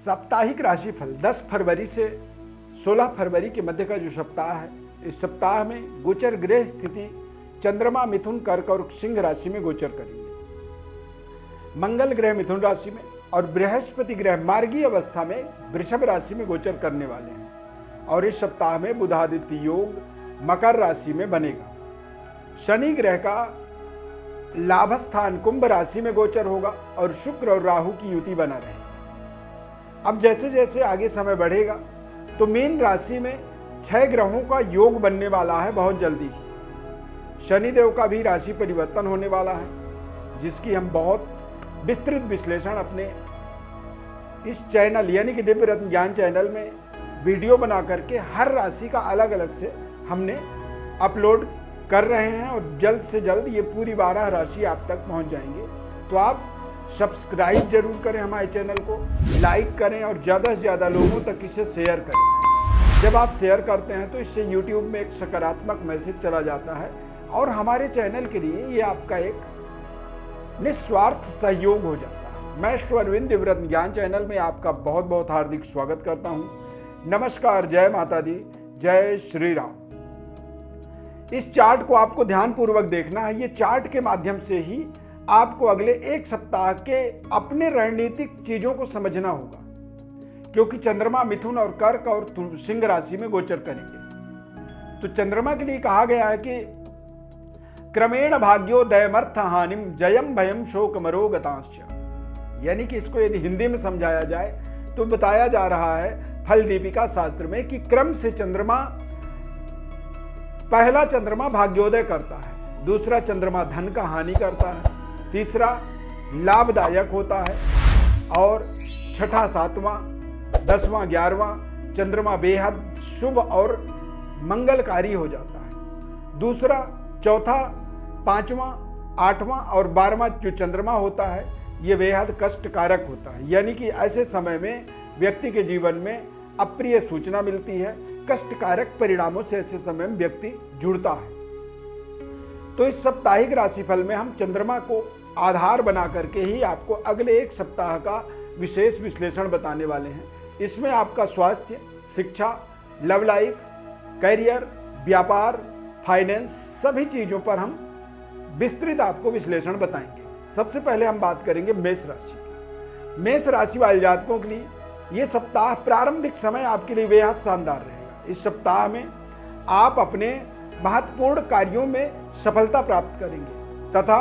साप्ताहिक राशिफल 10 फरवरी से 16 फरवरी के मध्य का जो सप्ताह है, इस सप्ताह में गोचर ग्रह स्थिति चंद्रमा मिथुन, कर्क और सिंह राशि में गोचर करेंगे। मंगल ग्रह मिथुन राशि में और बृहस्पति ग्रह मार्गीय अवस्था में वृषभ राशि में गोचर करने वाले हैं और इस सप्ताह में बुधादित्य योग मकर राशि में बनेगा। शनि ग्रह का लाभ स्थान कुंभ राशि में गोचर होगा और शुक्र और राहु की युति बना रहेगी। अब जैसे जैसे आगे समय बढ़ेगा तो मीन राशि में 6 ग्रहों का योग बनने वाला है बहुत जल्दी ही। शनिदेव का भी राशि परिवर्तन होने वाला है, जिसकी हम बहुत विस्तृत विश्लेषण अपने इस चैनल यानी कि दिव्य रत्न ज्ञान चैनल में वीडियो बना करके हर राशि का अलग अलग से हमने अपलोड कर रहे हैं और जल्द से जल्द ये पूरी 12 राशि आप तक पहुंच जाएंगे। तो आप सब्सक्राइब जरूर करें हमारे चैनल को, लाइक करें और ज़्यादा से ज़्यादा लोगों तक इसे शेयर करें। जब आप शेयर करते हैं तो इससे यूट्यूब में एक सकारात्मक मैसेज चला जाता है और हमारे चैनल के लिए ये आपका एक निस्वार्थ सहयोग हो जाता है। मैं अरविंद दिव्य रत्न ज्ञान चैनल में आपका बहुत बहुत हार्दिक स्वागत करता हूँ। नमस्कार, जय माता दी, जय श्री राम। इस चार्ट को आपको ध्यानपूर्वक देखना है। ये चार्ट के माध्यम से ही आपको अगले एक सप्ताह के अपने रणनीतिक चीजों को समझना होगा, क्योंकि चंद्रमा मिथुन और कर्क और सिंह राशि में गोचर करेंगे। तो चंद्रमा के लिए कहा गया है कि क्रमेण भाग्योदयमर्थ हानिम जयम भयम शोक मरोगतांश्च, यानी कि इसको यदि हिंदी में समझाया जाए तो बताया जा रहा है फल दीपिका शास्त्र में कि क्रम से चंद्रमा, पहला चंद्रमा भाग्योदय करता है, दूसरा चंद्रमा धन का हानि करता है, तीसरा लाभदायक होता है और छठा, सातवां, 10वां, 11वां चंद्रमा बेहद शुभ और मंगलकारी हो जाता है। दूसरा, चौथा, 5वां, 8वां और 12वां जो चंद्रमा होता है ये बेहद कष्टकारक होता है, यानी कि ऐसे समय में व्यक्ति के जीवन में अप्रिय सूचना मिलती है, कष्टकारक परिणामों से ऐसे समय में व्यक्ति जुड़ता है। तो इस साप्ताहिक राशिफल में हम चंद्रमा को आधार बना करके ही आपको अगले एक सप्ताह का विशेष विश्लेषण बताने वाले हैं। इसमें आपका स्वास्थ्य, शिक्षा, लव लाइफ, करियर, व्यापार, फाइनेंस, सभी चीजों पर हम विस्तृत आपको विश्लेषण बताएंगे। सबसे पहले हम बात करेंगे मेष राशि की। मेष राशि वाले जातकों के लिए ये सप्ताह प्रारंभिक समय आपके लिए बेहद शानदार रहेगा। इस सप्ताह में आप अपने महत्वपूर्ण कार्यों में सफलता प्राप्त करेंगे तथा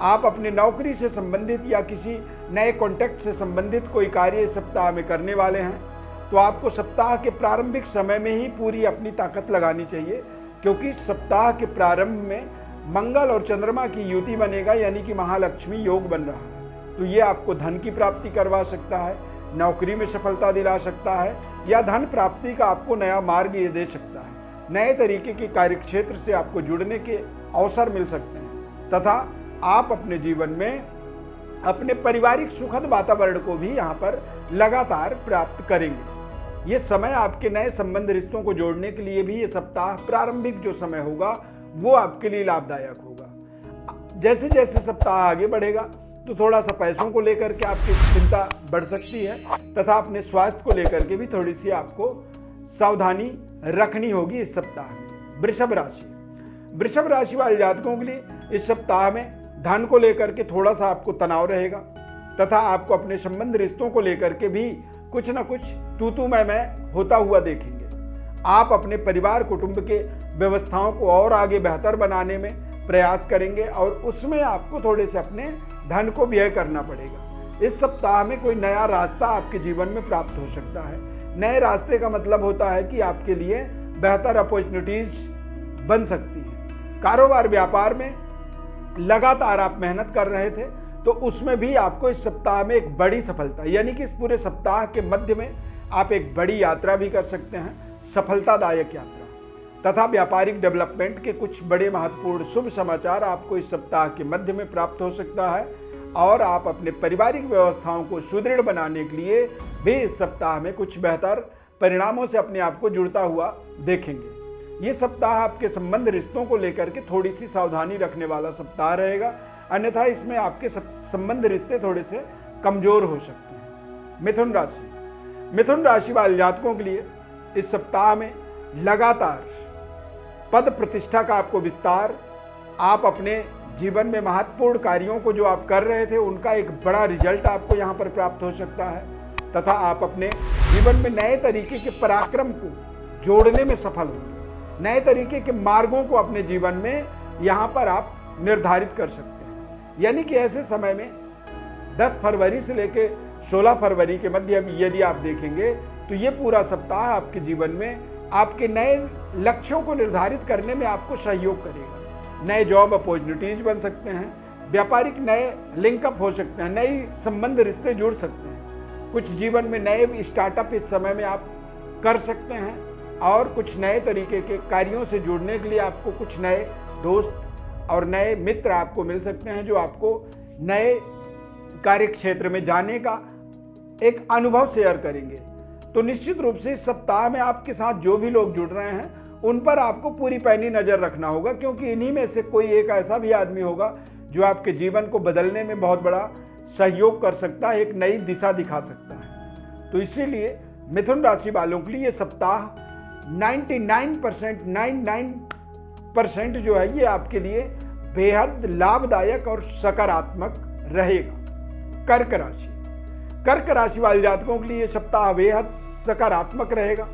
आप अपने नौकरी से संबंधित या किसी नए कॉन्टैक्ट से संबंधित कोई कार्य इस सप्ताह में करने वाले हैं तो आपको सप्ताह के प्रारंभिक समय में ही पूरी अपनी ताकत लगानी चाहिए, क्योंकि सप्ताह के प्रारंभ में मंगल और चंद्रमा की युति बनेगा, यानी कि महालक्ष्मी योग बन रहा है। तो ये आपको धन की प्राप्ति करवा सकता है, नौकरी में सफलता दिला सकता है या धन प्राप्ति का आपको नया मार्ग ये दे सकता है। नए तरीके के कार्यक्षेत्र से आपको जुड़ने के अवसर मिल सकते हैं तथा आप अपने जीवन में अपने पारिवारिक सुखद वातावरण को भी यहाँ पर लगातार प्राप्त करेंगे। ये समय आपके नए संबंध रिश्तों को जोड़ने के लिए भी ये सप्ताह प्रारंभिक जो समय होगा वो आपके लिए लाभदायक होगा। जैसे जैसे सप्ताह आगे बढ़ेगा तो थोड़ा सा पैसों को लेकर के आपकी चिंता बढ़ सकती है तथा अपने स्वास्थ्य को लेकर के भी थोड़ी सी आपको सावधानी रखनी होगी इस सप्ताह में। वृषभ राशि वाले जातकों के लिए इस सप्ताह में धन को लेकर के थोड़ा सा आपको तनाव रहेगा तथा आपको अपने संबंध रिश्तों को लेकर के भी कुछ न कुछ तू मैं होता हुआ देखेंगे। आप अपने परिवार कुटुंब के व्यवस्थाओं को और आगे बेहतर बनाने में प्रयास करेंगे और उसमें आपको थोड़े से अपने धन को व्यय करना पड़ेगा। इस सप्ताह में कोई नया रास्ता आपके जीवन में प्राप्त हो सकता है। नए रास्ते का मतलब होता है कि आपके लिए बेहतर अपॉर्चुनिटीज बन सकती हैं। कारोबार व्यापार में लगातार आप मेहनत कर रहे थे तो उसमें भी आपको इस सप्ताह में एक बड़ी सफलता, यानी कि इस पूरे सप्ताह के मध्य में आप एक बड़ी यात्रा भी कर सकते हैं, सफलतादायक यात्रा तथा व्यापारिक डेवलपमेंट के कुछ बड़े महत्वपूर्ण शुभ समाचार आपको इस सप्ताह के मध्य में प्राप्त हो सकता है और आप अपने पारिवारिक व्यवस्थाओं को सुदृढ़ बनाने के लिए भी इस सप्ताह में कुछ बेहतर परिणामों से अपने आप को जुड़ता हुआ देखेंगे। ये सप्ताह आपके संबंध रिश्तों को लेकर के थोड़ी सी सावधानी रखने वाला सप्ताह रहेगा, अन्यथा इसमें आपके संबंध रिश्ते थोड़े से कमजोर हो सकते हैं। मिथुन राशि मिथुन राशि वाले जातकों के लिए इस सप्ताह में लगातार पद प्रतिष्ठा का आपको विस्तार, आप अपने जीवन में महत्वपूर्ण कार्यों को जो आप कर रहे थे उनका एक बड़ा रिजल्ट आपको यहाँ पर प्राप्त हो सकता है, तथा आप अपने जीवन में नए तरीके के पराक्रम को जोड़ने में सफल होंगे। नए तरीके के मार्गों को अपने जीवन में यहाँ पर आप निर्धारित कर सकते हैं। यानी कि ऐसे समय में 10 फरवरी से लेकर 16 फरवरी के मध्य यदि आप देखेंगे तो ये पूरा सप्ताह आपके जीवन में आपके नए लक्ष्यों को निर्धारित करने में आपको सहयोग करेगा। नए जॉब अपॉर्चुनिटीज बन सकते हैं, व्यापारिक नए लिंकअप हो सकते हैं, नई संबंध रिश्ते जुड़ सकते हैं। कुछ जीवन में नए स्टार्टअप इस समय में आप कर सकते हैं और कुछ नए तरीके के कार्यों से जुड़ने के लिए आपको कुछ नए दोस्त और नए मित्र आपको मिल सकते हैं जो आपको नए कार्य क्षेत्र में जाने का एक अनुभव शेयर करेंगे। तो निश्चित रूप से इस सप्ताह में आपके साथ जो भी लोग जुड़ रहे हैं उन पर आपको पूरी पैनी नजर रखना होगा, क्योंकि इन्हीं में से कोई एक ऐसा भी आदमी होगा जो आपके जीवन को बदलने में बहुत बड़ा सहयोग कर सकता है, एक नई दिशा दिखा सकता है। तो इसीलिए मिथुन राशि वालों के लिए ये सप्ताह 99% जो है ये आपके लिए बेहद लाभदायक और सकारात्मक रहेगा। कर्क राशि वाले जातकों के लिए सप्ताह बेहद सकारात्मक रहेगा।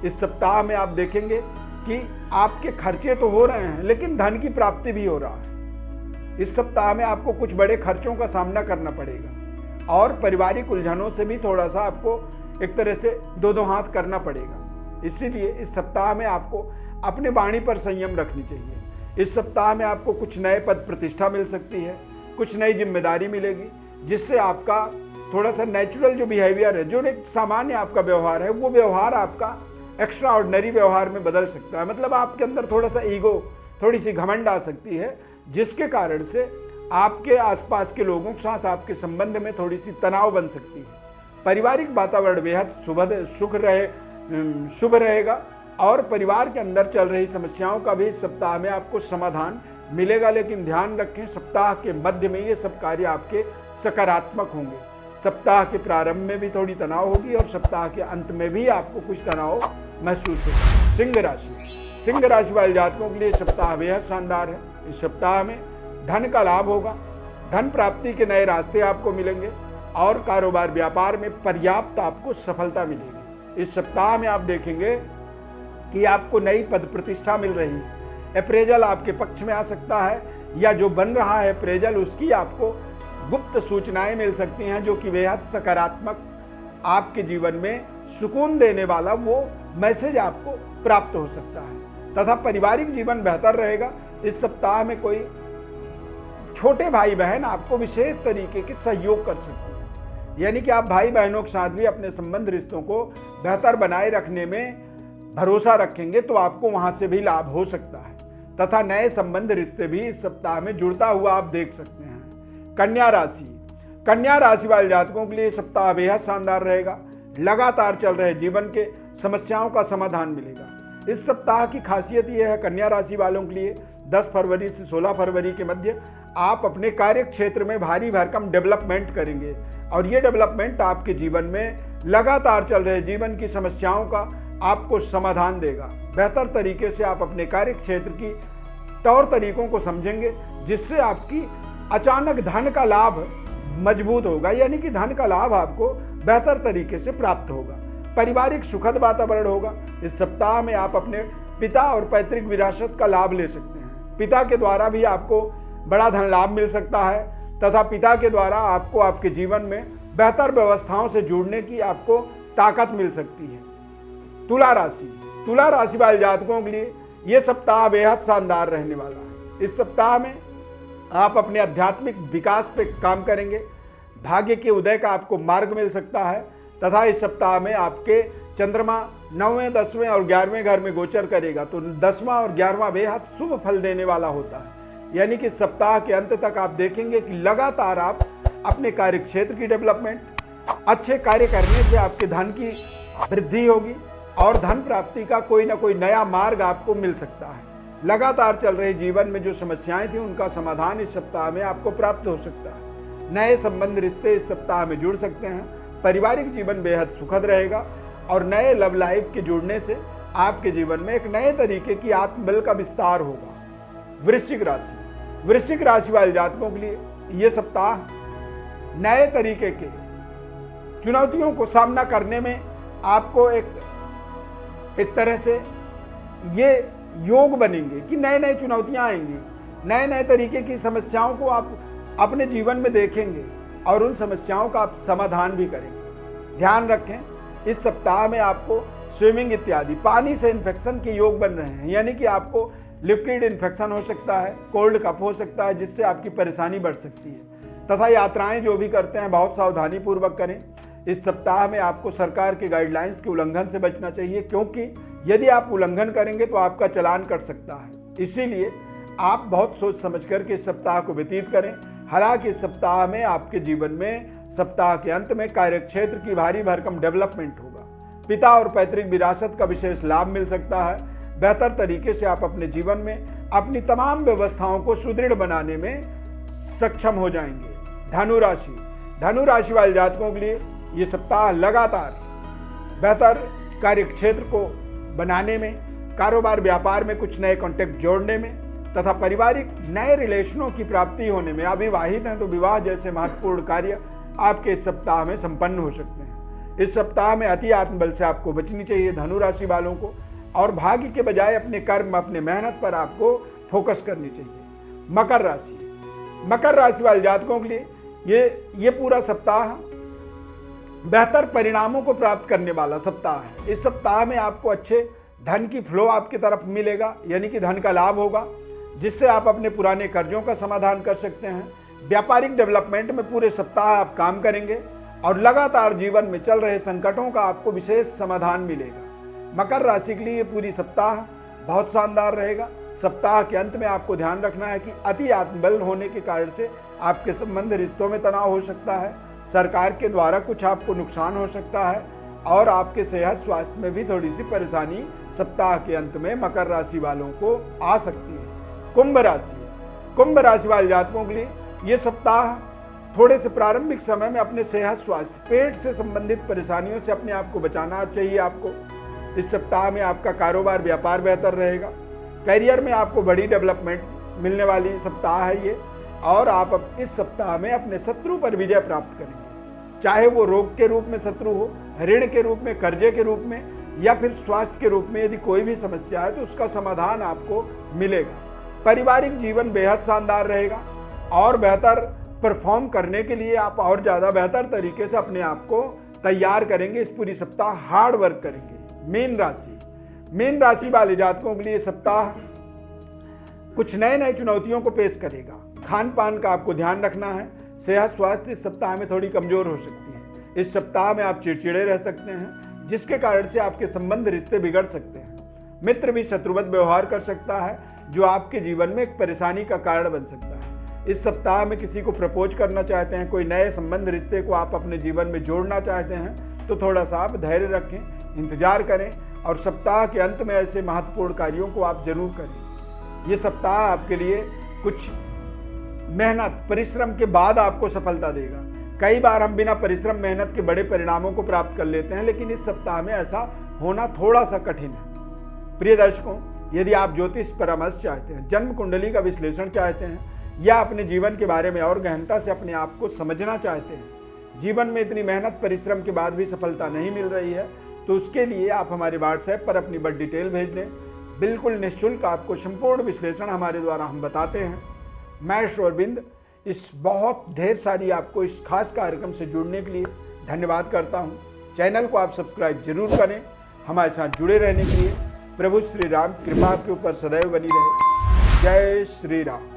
इस सप्ताह में आप देखेंगे कि आपके खर्चे तो हो रहे हैं लेकिन धन की प्राप्ति भी हो रहा है। इस सप्ताह में आपको कुछ बड़े खर्चों का सामना करना पड़ेगा और पारिवारिक उलझनों से भी थोड़ा सा आपको एक तरह से दो हाथ करना पड़ेगा। इसीलिए इस सप्ताह में आपको अपने वाणी पर संयम रखनी चाहिए। इस सप्ताह में आपको कुछ नए पद प्रतिष्ठा मिल सकती है, कुछ नई जिम्मेदारी मिलेगी, जिससे आपका थोड़ा सा नेचुरल जो बिहेवियर है, जो एक सामान्य आपका व्यवहार है, वो व्यवहार आपका एक्स्ट्रा ऑर्डिनरी व्यवहार में बदल सकता है। मतलब आपके अंदर थोड़ा सा ईगो, थोड़ी सी घमंड आ सकती है, जिसके कारण से आपके आसपास के लोगों के साथ आपके संबंध में थोड़ी सी तनाव बन सकती है। पारिवारिक वातावरण बेहद शुभ रहेगा और परिवार के अंदर चल रही समस्याओं का भी इस सप्ताह में आपको समाधान मिलेगा। लेकिन ध्यान रखें, सप्ताह के मध्य में ये सब कार्य आपके सकारात्मक होंगे। सप्ताह के प्रारंभ में भी थोड़ी तनाव होगी और सप्ताह के अंत में भी आपको कुछ तनाव महसूस होगा। सिंह राशि वाले जातकों के लिए सप्ताह बेहद शानदार है। इस सप्ताह में धन का लाभ होगा, धन प्राप्ति के नए रास्ते आपको मिलेंगे और कारोबार व्यापार में पर्याप्त आपको सफलता मिलेगी। इस सप्ताह में आप देखेंगे कि आपको नई पद प्रतिष्ठा मिल रही है। अप्रेजल आपके पक्ष में आ सकता है या जो बन रहा है अप्रेजल उसकी आपको गुप्त सूचनाएं मिल सकती हैं, जो कि बेहद सकारात्मक आपके जीवन में सुकून देने वाला वो मैसेज आपको प्राप्त हो सकता है। तथा पारिवारिक जीवन बेहतर रहेगा। इस सप्ताह में कोई छोटे भाई बहन आपको विशेष तरीके के सहयोग कर सकते हैं। यानी कि आप भाई बहनों के साथ भी अपने संबंध रिश्तों को बेहतर बनाए रखने में भरोसा रखेंगे तो आपको वहां से भी लाभ हो सकता है। तथा नए संबंध रिश्ते भी इस सप्ताह में जुड़ता हुआ आप देख सकते हैं। कन्या राशि वाले जातकों के लिए सप्ताह बेहद शानदार रहेगा। लगातार चल रहे जीवन के समस्याओं का समाधान मिलेगा। इस सप्ताह की खासियत यह है कन्या राशि वालों के लिए 10 फरवरी से 16 फरवरी के मध्य आप अपने कार्य क्षेत्र में भारी भरकम डेवलपमेंट करेंगे और ये डेवलपमेंट आपके जीवन में लगातार चल रहे जीवन की समस्याओं का आपको समाधान देगा। बेहतर तरीके से आप अपने कार्य क्षेत्र की तौर तरीकों को समझेंगे, जिससे आपकी अचानक धन का लाभ मजबूत होगा। यानी कि धन का लाभ आपको बेहतर तरीके से प्राप्त होगा। पारिवारिक सुखद वातावरण होगा। इस सप्ताह में आप अपने पिता और पैतृक विरासत का लाभ ले सकते हैं। पिता के द्वारा भी आपको बड़ा धन लाभ मिल सकता है तथा पिता के द्वारा आपको आपके जीवन में बेहतर व्यवस्थाओं से जुड़ने की आपको ताकत मिल सकती है। तुला राशि वाले जातकों के लिए यह सप्ताह बेहद शानदार रहने वाला है। इस सप्ताह में आप अपने आध्यात्मिक विकास पे काम करेंगे। भाग्य के उदय का आपको मार्ग मिल सकता है तथा इस सप्ताह में आपके चंद्रमा 9वें, 10वें और 11वें घर में गोचर करेगा, तो 10वां और 11वां बेहद शुभ फल देने वाला होता है। यानी कि सप्ताह के अंत तक आप देखेंगे कि लगातार आप अपने कार्य क्षेत्र की डेवलपमेंट, अच्छे कार्य करने से आपके धन की वृद्धि होगी और धन प्राप्ति का कोई ना कोई नया मार्ग आपको मिल सकता है। लगातार चल रहे जीवन में जो समस्याएं थी उनका समाधान इस सप्ताह में आपको प्राप्त हो सकता है। नए संबंध रिश्ते इस सप्ताह में जुड़ सकते हैं पारिवारिक जीवन बेहद सुखद रहेगा और नए लव लाइफ के जुड़ने से आपके जीवन में एक नए तरीके की आत्मबल का विस्तार होगा। वृश्चिक राशि वाले जातकों के लिए ये सप्ताह नए तरीके के चुनौतियों को सामना करने में आपको एक तरह से ये योग बनेंगे कि नए नए चुनौतियां आएंगी, नए नए तरीके की समस्याओं को आप अपने जीवन में देखेंगे और उन समस्याओं का आप समाधान भी करेंगे। ध्यान रखें, इस सप्ताह में आपको स्विमिंग इत्यादि पानी से इन्फेक्शन के योग बन रहे हैं, यानी कि आपको लिक्विड इन्फेक्शन हो सकता है, कोल्ड कफ हो सकता है, जिससे आपकी परेशानी बढ़ सकती है। तथा यात्राएं जो भी करते हैं बहुत सावधानी पूर्वक करें। इस सप्ताह में आपको सरकार के गाइडलाइंस के उल्लंघन से बचना चाहिए, क्योंकि यदि आप उल्लंघन करेंगे तो आपका चालान कट सकता है। इसीलिए आप बहुत सोच समझ कर के इस सप्ताह को व्यतीत करें। हालांकि इस सप्ताह में आपके जीवन में सप्ताह के अंत में कार्यक्षेत्र की भारी भरकम डेवलपमेंट होगा। पिता और पैतृक विरासत का विशेष लाभ मिल सकता है। बेहतर तरीके से आप अपने जीवन में अपनी तमाम व्यवस्थाओं को सुदृढ़ बनाने में सक्षम हो जाएंगे। धनु राशि वाले जातकों के लिए ये सप्ताह लगातार बेहतर कार्यक्षेत्र को बनाने में, कारोबार व्यापार में कुछ नए कॉन्टेक्ट जोड़ने में तथा पारिवारिक नए रिलेशनों की प्राप्ति होने में, अविवाहित हैं तो विवाह जैसे महत्वपूर्ण कार्य आपके इस सप्ताह में संपन्न हो सकते हैं। इस सप्ताह में अति आत्मबल से आपको बचनी चाहिए धनु राशि वालों को, और भाग्य के बजाय अपने कर्म, अपने मेहनत पर आपको फोकस करनी चाहिए। मकर राशि वाले जातकों के लिए ये पूरा सप्ताह बेहतर परिणामों को प्राप्त करने वाला सप्ताह है। इस सप्ताह में आपको अच्छे धन की फ्लो आपकी तरफ मिलेगा, यानी कि धन का लाभ होगा, जिससे आप अपने पुराने कर्जों का समाधान कर सकते हैं। व्यापारिक डेवलपमेंट में पूरे सप्ताह आप काम करेंगे और लगातार जीवन में चल रहे संकटों का आपको विशेष समाधान मिलेगा। मकर राशि के लिए ये पूरी सप्ताह बहुत शानदार रहेगा। सप्ताह के अंत में आपको ध्यान रखना है कि अति आत्मबल होने के कारण से आपके संबंध रिश्तों में तनाव हो सकता है, सरकार के द्वारा कुछ आपको नुकसान हो सकता है और आपके सेहत स्वास्थ्य में भी थोड़ी सी परेशानी सप्ताह के अंत में मकर राशि वालों को आ सकती है। कुंभ राशि वाले जातकों के लिए ये सप्ताह थोड़े से प्रारंभिक समय में अपने सेहत स्वास्थ्य, पेट से संबंधित परेशानियों से अपने आप को बचाना चाहिए। आपको इस सप्ताह में आपका कारोबार व्यापार बेहतर रहेगा। करियर में आपको बड़ी डेवलपमेंट मिलने वाली सप्ताह है ये, और आप अब इस सप्ताह में अपने शत्रु पर विजय प्राप्त करेंगे, चाहे वो रोग के रूप में शत्रु हो, ऋण के रूप में, कर्जे के रूप में, या फिर स्वास्थ्य के रूप में। यदि कोई भी समस्या है तो उसका समाधान आपको मिलेगा। पारिवारिक जीवन बेहद शानदार रहेगा और बेहतर परफॉर्म करने के लिए आप और ज़्यादा बेहतर तरीके से अपने आप को तैयार करेंगे। इस पूरी सप्ताह हार्ड वर्क करेंगे। मीन राशि वाले जातकों के लिए सप्ताह कुछ नए चुनौतियों को पेश करेगा। खान पान का आपको ध्यान रखना है। सेहत स्वास्थ्य इस सप्ताह में थोड़ी कमजोर हो सकती है। इस सप्ताह में आप चिड़चिड़े रह सकते हैं, जिसके कारण से आपके संबंध रिश्ते बिगड़ सकते हैं। मित्र भी शत्रुवत व्यवहार कर सकता है, जो आपके जीवन में एक परेशानी का कारण बन सकता है। इस सप्ताह में किसी को प्रपोज करना चाहते हैं, कोई नए संबंध रिश्ते को आप अपने जीवन में जोड़ना चाहते हैं, तो थोड़ा सा आप धैर्य रखें, इंतजार करें और सप्ताह के अंत में ऐसे महत्वपूर्ण कार्यों को आप जरूर करें। ये सप्ताह आपके लिए कुछ मेहनत, परिश्रम के बाद आपको सफलता देगा। कई बार हम बिना परिश्रम, मेहनत के बड़े परिणामों को प्राप्त कर लेते हैं, लेकिन इस सप्ताह में ऐसा होना थोड़ा सा कठिन है। प्रिय दर्शकों, यदि आप ज्योतिष परामर्श चाहते हैं, जन्म कुंडली का विश्लेषण चाहते हैं, या अपने जीवन के बारे में और गहनता से अपने आप को समझना चाहते हैं, जीवन में इतनी मेहनत परिश्रम के बाद भी सफलता नहीं मिल रही है, तो उसके लिए आप हमारे व्हाट्सएप पर अपनी बड़ी डिटेल भेज दें। बिल्कुल निःशुल्क आपको संपूर्ण विश्लेषण हमारे द्वारा हम बताते हैं। मैं श्रोरबिंद इस बहुत ढेर सारी आपको इस खास कार्यक्रम से जुड़ने के लिए धन्यवाद करता हूं। चैनल को आप सब्सक्राइब जरूर करें। हमारे साथ जुड़े रहने के लिए प्रभु श्री राम कृपा आपके ऊपर सदैव बनी रहे। जय श्री राम।